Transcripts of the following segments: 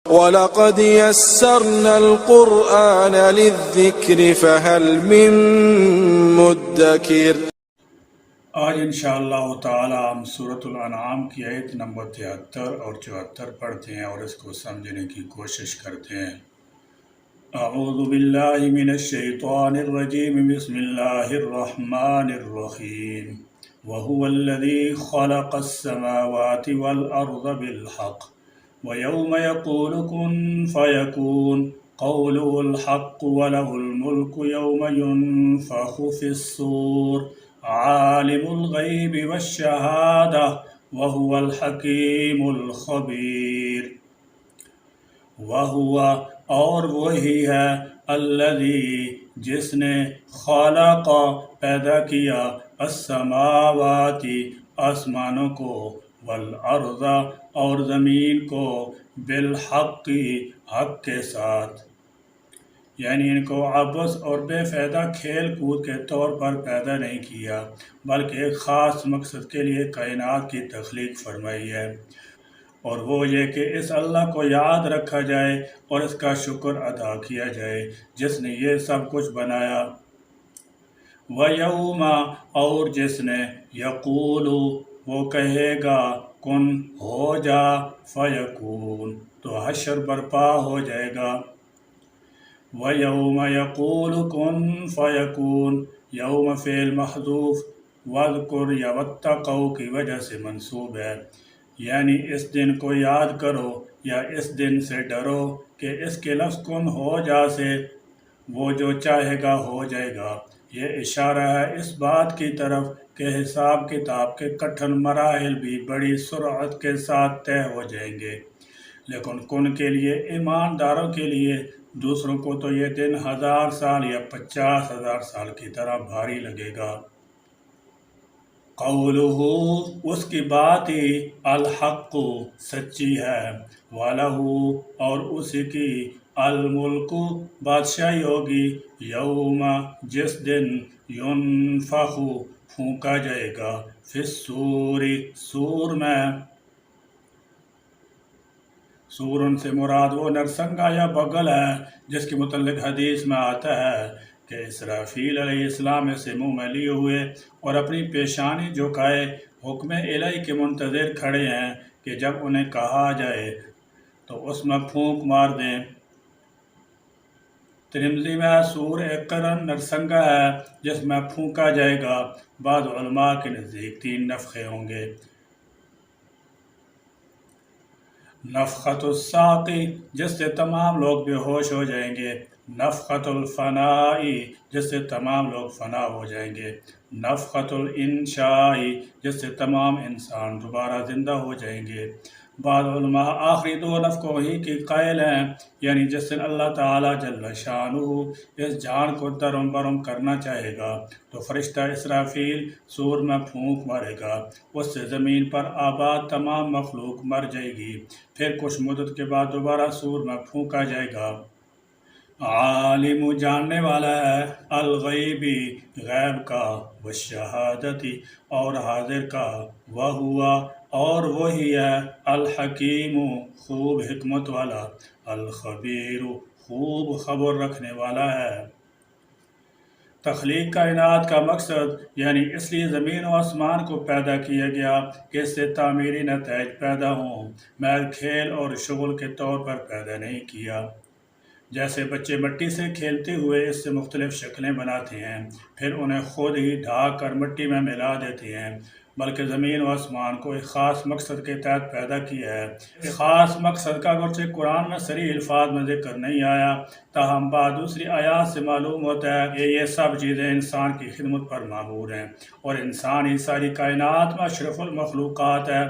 وَلَقَدْ يَسَّرْنَا الْقُرْآنَ لِلذِّكْرِ فَهَلْ مِن مُّدَّكِرٍ۔ آج انشاءاللہ تعالی ہم سورۃ الانعام کی آیت نمبر 73 اور 74 پڑھتے ہیں اور اس کو سمجھنے کی کوشش کرتے ہیں۔ اعوذ باللہ من الشیطان الرجیم، بسم اللہ الرحمن الرحیم۔ وَهُوَ الَّذِي خَلَقَ السَّمَاوَاتِ وَالْأَرْضَ بِالْحَقِّ وَيَوْمَ يَقُولُ كُن فَيَكُونُ قَوْلُهُ الْحَقُّ وَلَهُ الْمُلْكُ يَوْمَ يُنفَخُ فِي الصُّورِ عَالِمُ الْغَيْبِ وَالشَّهَادَةِ وَهُوَ الْحَكِيمُ الْخَبِيرُ۔ وَهُوَ اور وہی ہے، الذی جس نے خلق پیدا کیا، السماوات آسمانوں کو، والارض اور زمین کو، بالحق حق کے ساتھ، یعنی ان کو عبث اور بے فائدہ کھیل کود کے طور پر پیدا نہیں کیا، بلکہ ایک خاص مقصد کے لیے کائنات کی تخلیق فرمائی ہے، اور وہ یہ کہ اس اللہ کو یاد رکھا جائے اور اس کا شکر ادا کیا جائے جس نے یہ سب کچھ بنایا۔ وَيَوْمَ اور جس نے، یقول وہ کہے گا، کن ہو جا، فیکون تو حشر برپا ہو جائے گا۔ وَيَوْمَ يَقُولُ كُن فَيَكُونُ یوم فعل محذوف، وَاذْكُرْ یا وَاتَّقُوا کی وجہ سے منصوب ہے، یعنی اس دن کو یاد کرو یا اس دن سے ڈرو کہ اس کے لفظ کن ہو جا سے وہ جو چاہے گا ہو جائے گا۔ یہ اشارہ ہے اس بات کی طرف کہ حساب کتاب کے کٹھن مراحل بھی بڑی سرعت کے ساتھ طے ہو جائیں گے، لیکن کن کے لیے، ایمانداروں کے لیے، دوسروں کو تو یہ دن 1000 سال یا 50,000 سال کی طرح بھاری لگے گا۔ قولہ اس کی بات ہی، الحق سچی ہے، وَلَهُ اور اسی کی، الملک بادشاہی ہوگی، یوم جس دن، ینفخ پھونکا جائے گا، فی الصور صور میں۔ صور ان سے مراد وہ نرسنگا یا بغل ہے جس کے متعلق حدیث میں آتا ہے کہ اسرافیل علیہ السلام اسے منہ میں لیے ہوئے اور اپنی پیشانی جھکائے حکم الہی کے منتظر کھڑے ہیں کہ جب انہیں کہا جائے تو اس میں پھونک مار دیں۔ ترمذی میں صور ایک قرن نرسنگا ہے جس میں پھونکا جائے گا۔ بعض علماء کے نزدیک 3 نفخے ہوں گے۔ نفخۃ الساق جس سے تمام لوگ بے ہوش ہو جائیں گے، نفخۃ الفناء جس سے تمام لوگ فنا ہو جائیں گے، نفخۃ الانشاء جس سے تمام انسان دوبارہ زندہ ہو جائیں گے۔ بعض علماء آخری 2 نفخوں ہی کی قائل ہیں، یعنی جس دن اللہ تعالیٰ جل شانہ اس جان کو درم برم کرنا چاہے گا تو فرشتہ اسرافیل صور میں پھونک مارے گا، اس سے زمین پر آباد تمام مخلوق مر جائے گی، پھر کچھ مدت کے بعد دوبارہ صور میں پھونکا جائے گا۔ عالم جاننے والا ہے، الغیبی غیب کا، والشہادتی اور حاضر کا، وہوا اور وہی ہے، الحکیم خوب حکمت والا، الخبیر خوب خبر رکھنے والا ہے۔ تخلیق کائنات کا مقصد، یعنی اس لیے زمین و آسمان کو پیدا کیا گیا کہ اس سے تعمیری نتائج پیدا ہوں، محض کھیل اور شغل کے طور پر پیدا نہیں کیا۔ جیسے بچے مٹی سے کھیلتے ہوئے اس سے مختلف شکلیں بناتے ہیں، پھر انہیں خود ہی ڈھا کر مٹی میں ملا دیتے ہیں، بلکہ زمین و آسمان کو ایک خاص مقصد کے تحت پیدا کیا ہے۔ ایک خاص مقصد کا اگرچہ قرآن میں صریح الفاظ میں ذکر نہیں آیا، تاہم بعض دوسری آیات سے معلوم ہوتا ہے کہ یہ سب چیزیں انسان کی خدمت پر معمور ہیں، اور انسان ہی ساری کائنات میں اشرف المخلوقات ہے۔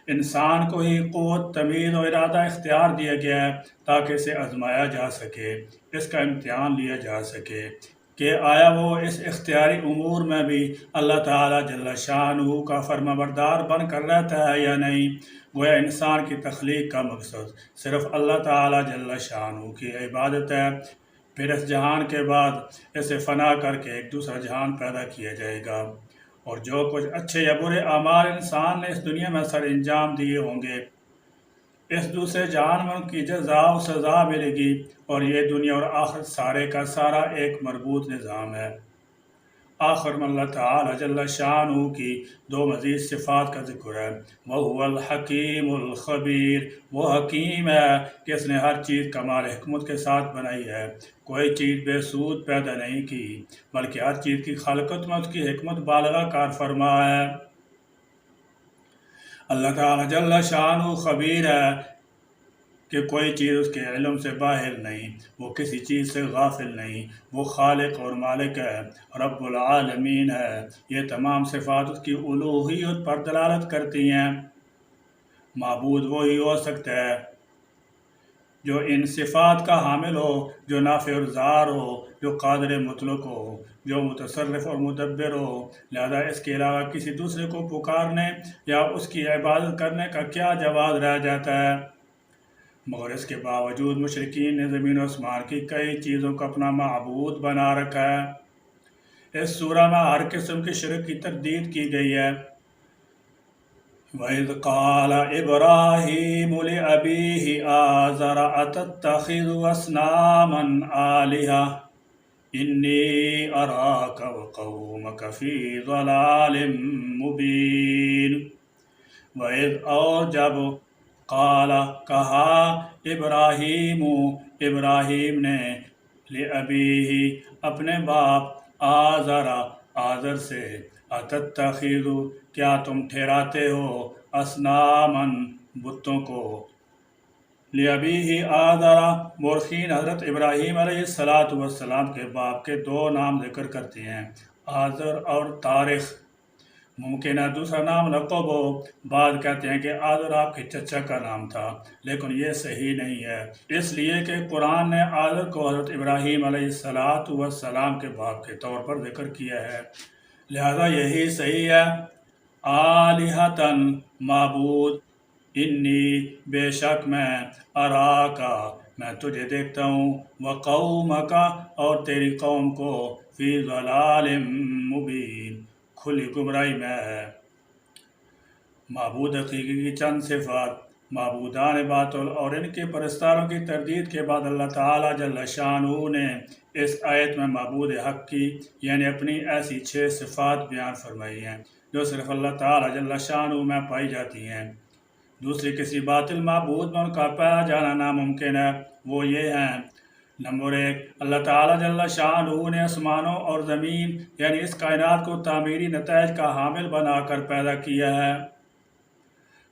انسان کو ہی قوت، تمیز و ارادہ اختیار دیا گیا ہے تاکہ اسے آزمایا جا سکے، اس کا امتحان لیا جا سکے کہ آیا وہ اس اختیاری امور میں بھی اللہ تعالیٰ جل شانہ کا فرما بردار بن کر رہتا ہے یا نہیں۔ گویا انسان کی تخلیق کا مقصد صرف اللہ تعالیٰ جل شانہ کی عبادت ہے، پھر اس جہان کے بعد اسے فنا کر کے ایک دوسرا جہان پیدا کیا جائے گا، اور جو کچھ اچھے یا برے اعمال انسان نے اس دنیا میں سر انجام دیے ہوں گے، اس دوسرے جہان میں ان کی جزا و سزا ملے گی، اور یہ دنیا اور آخرت سارے کا سارا ایک مربوط نظام ہے۔ آخر میں اللہ تعالی جل شانہ کی دو مزید صفات کا ذکر ہے۔ وَهُوَ الْحَكِيمُ الْخَبِيرُ، وہ حکیم ہے کہ اس نے ہر چیز کمال حکمت کے ساتھ بنائی ہے، کوئی چیز بے سود پیدا نہیں کی، بلکہ ہر چیز کی خلقت میں اس کی حکمت بالغہ کار فرما ہے۔ اللہ تعالی جل شانہ خبیر ہے کہ کوئی چیز اس کے علم سے باہر نہیں، وہ کسی چیز سے غافل نہیں، وہ خالق اور مالک ہے، رب العالمین ہے۔ یہ تمام صفات اس کی الوہیت پر دلالت کرتی ہیں۔ معبود وہی ہو سکتا ہے جو ان صفات کا حامل ہو، جو نافع اور ضار ہو، جو قادر مطلق ہو، جو متصرف اور مدبر ہو۔ لہذا اس کے علاوہ کسی دوسرے کو پکارنے یا اس کی عبادت کرنے کا کیا جواز رہ جاتا ہے؟ مگر اس کے باوجود مشرکین نے زمین و آسمان کی کئی چیزوں کو اپنا معبود بنا رکھا ہے۔ اس سورہ میں ہر قسم کے شرک کی تردید کی گئی ہے۔ وَإِذْ قَالَ إِبْرَاهِيمُ لِأَبِيهِ آزَرَ أَتَتَّخِذُ أَصْنَامًا آلِهَةً إِنِّي أَرَاكَ وَقَوْمَكَ فِي ضَلَالٍ مُبِينٍ۔ وَإِذْ، اور جب، قال کہا، ابراہیم نے، لِأَبِيهِ اپنے باپ، آزر سے، أَتَتَّخِذُ کیا تم ٹھہراتے ہو، أَصْنَامًا بتوں کو۔ لِأَبِيهِ آزر، مورخین حضرت ابراہیم علیہ السلام کے باپ کے دو نام ذکر کرتے ہیں، آزر اور تارخ۔ ممکن ہے دوسرا نام لقب ہو، بعض کہتے ہیں کہ آزر آپ کے چچا کا نام تھا، لیکن یہ صحیح نہیں ہے، اس لیے کہ قرآن نے آزر کو حضرت ابراہیم علیہ السلام کے باپ کے طور پر ذکر کیا ہے، لہذا یہی صحیح ہے۔ آلہتاً معبود، انی بے شک میں، اراکا میں تجھے دیکھتا ہوں، وقومکا اور تیری قوم کو، فی ضلال مبین کھلی گمراہی میں ہے۔ معبود حقیقی کی چند صفات۔ معبودان باطل اور ان کے پرستاروں کی تردید کے بعد اللہ تعالی جل شانہ نے اس آیت میں معبود حق کی یعنی اپنی ایسی 6 صفات بیان فرمائی ہیں جو صرف اللہ تعالی جل شانہ میں پائی جاتی ہیں۔ دوسری کسی باطل معبود میں ان کا پایا جانا ناممکن ہے۔ وہ یہ ہیں: نمبر 1، اللہ تعالی جل شانہ نے آسمانوں اور زمین یعنی اس کائنات کو تعمیری نتائج کا حامل بنا کر پیدا کیا ہے۔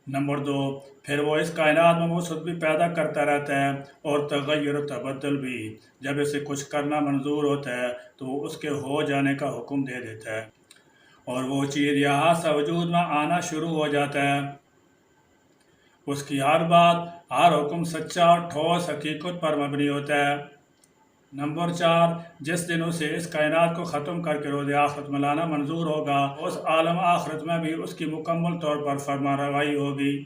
نمبر 2، پھر وہ اس کائنات میں وسعت بھی پیدا کرتا رہتا ہے اور تغیر و تبدل بھی۔ جب اسے کچھ کرنا منظور ہوتا ہے تو وہ اس کے ہو جانے کا حکم دے دیتا ہے اور وہ چیز یہاں سے وجود میں آنا شروع ہو جاتا ہے۔ اس کی ہر بات، ہر حکم سچا اور ٹھوس حقیقت پر مبنی ہوتا ہے۔ نمبر 4، جس دن اسے اس کائنات کو ختم کر کے روز آخرت میں لانا منظور ہوگا، اس عالم آخرت میں بھی اس کی مکمل طور پر فرما روائی ہوگی۔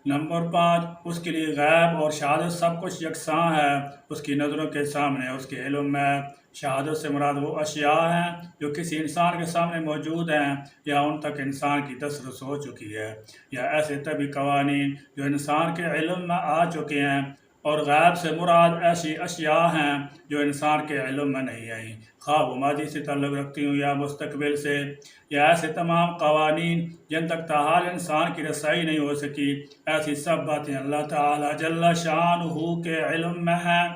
نمبر 5، اس کے لیے غیب اور شہادت سب کچھ یکساں ہے، اس کی نظروں کے سامنے، اس کے علم میں۔ شہادت سے مراد وہ اشیاء ہیں جو کسی انسان کے سامنے موجود ہیں یا ان تک انسان کی دسترس ہو چکی ہے، یا ایسے طبی قوانین جو انسان کے علم میں آ چکے ہیں، اور غیب سے مراد ایسی اشیاء ہیں جو انسان کے علم میں نہیں آئیں، خواہ وہ ماضی سے تعلق رکھتی ہوں یا مستقبل سے، یا ایسے تمام قوانین جن تک تاحال انسان کی رسائی نہیں ہو سکی۔ ایسی سب باتیں اللہ تعالی جل شانہ کے علم میں ہیں۔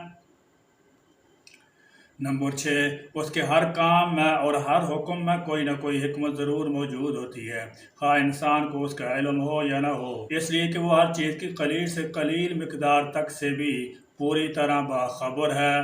نمبر 6، اس کے ہر کام میں اور ہر حکم میں کوئی نہ کوئی حکمت ضرور موجود ہوتی ہے، خواہ انسان کو اس کا علم ہو یا نہ ہو، اس لیے کہ وہ ہر چیز کی قلیل سے قلیل مقدار تک سے بھی پوری طرح باخبر ہے۔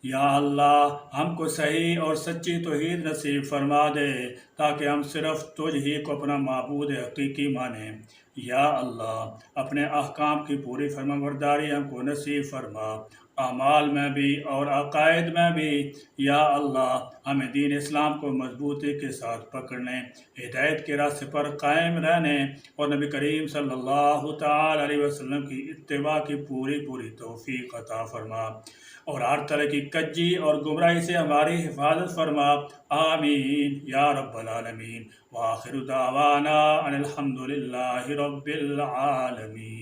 یا اللہ، ہم کو صحیح اور سچی توحید نصیب فرما دے تاکہ ہم صرف تجھ ہی کو اپنا معبود حقیقی مانیں۔ یا اللہ، اپنے احکام کی پوری فرمانبرداری ہم کو نصیب فرما۔ اعمال میں بھی اور عقائد میں بھی۔ یا اللہ ہمیں دین اسلام کو مضبوطی کے ساتھ پکڑنے، ہدایت کے راستے پر قائم رہنے اور نبی کریم صلی اللہ تعالی علیہ وسلم کی اتباع کی پوری توفیق عطا فرما، اور ہر طرح کی کجی اور گمراہی سے ہماری حفاظت فرما، آمین یا رب العالمین۔ وآخر دعوانا ان الحمد للہ رب العالمین۔